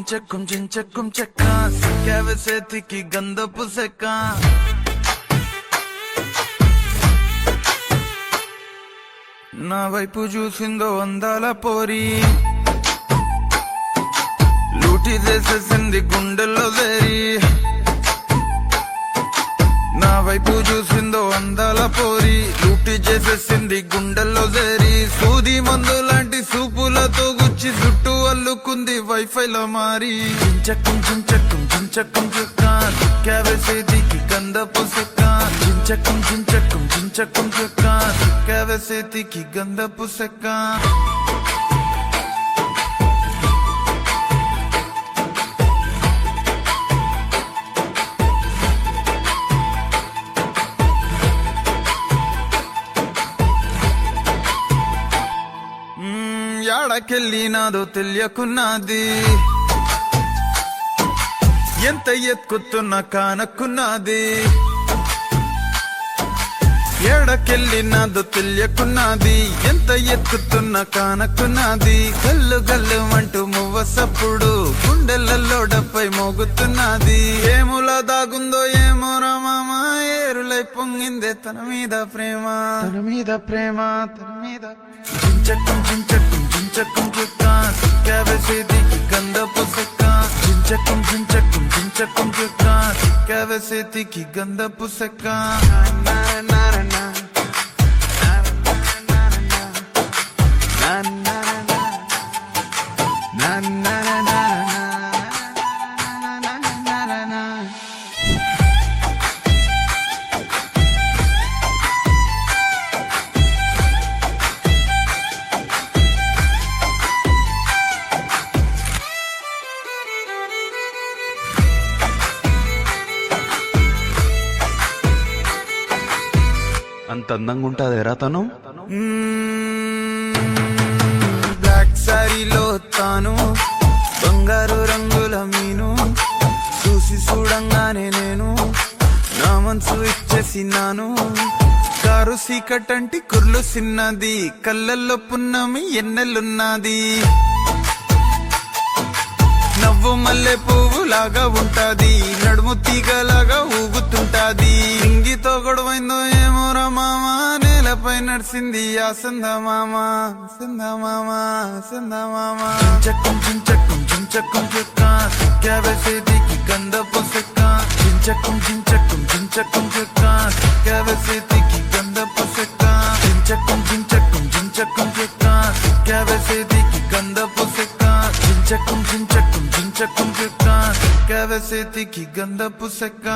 జించక్కుం చెక్క సిక్కావే చేతికి గంధపు సెక్క నా వైపు చూసిందో అందాల పోరి లూటి చేసేసింది గుండెల్లో దేరి నా వైపు చూసిందో అందాల పోరి లూటి చేసేసింది గుండెల్లో దేరి సూది మందు లాంటి సూపులతో గుచ్చి జుట్టు అల్లుకుంది వైఫైలో మారి జించక్కుం చెక్క సిక్కావే చేతికి గంధపు సెక్క జించక్కుం చెక్క సిక్కావే చేతికి గంధపు సెక్క యాడకెళ్ళినాదో తెలియకున్నది ఎంత ఎత్తుకుతున్నా కానక్కున్నది ఏడకెళ్ళినాదో తెలియకున్నది ఎంత ఎత్తుకుతున్నా కానక్కున్నది గల్లు గల్లు అంటూ మువ్వసప్పుడు గుండెలలో డప్పై మోగుతున్నది ఏములా దాగుందో ఏమో రామా ఏరులై పొంగిందే తన మీద ప్రేమ జించక్కుం చెక్క సిక్కావే చేతికి గంధపు సెక్క జించక్కుం చెక్క సిక్కావే చేతికి గంధపు సెక్క అంత అందంగా ఉంటదేరా తను బ్లాక్ సారీలో తాను బంగారు రంగుల మీను చూసి చూడంగానే నేను నా మనసు ఇచ్చేసినాను కారు సీకటంటి కుర్లు సిన్నది కళ్ళల్లో పున్నమి ఎన్నెలున్నది నవ్వు మల్లె పువ్వు లాగా ఉంటది నడుము తీగలాగా ఊగుతుంటది ఇంగితో గొడవైందో ఏమో మామ నేలపై నడిసింది ఆ సందమామ జించక్కుం చెక్క సిక్కావే చేతికి గంధపు సెక్క జించక్కుం చెక్క సిక్కావే చేతికి గంధపు సెక్క జించక్కుం చెక్క సిక్కావే చేతికి గంధపు సెక్క జించక్కుం చెక్క సిక్కావే చేతికి గంధపు సెక్క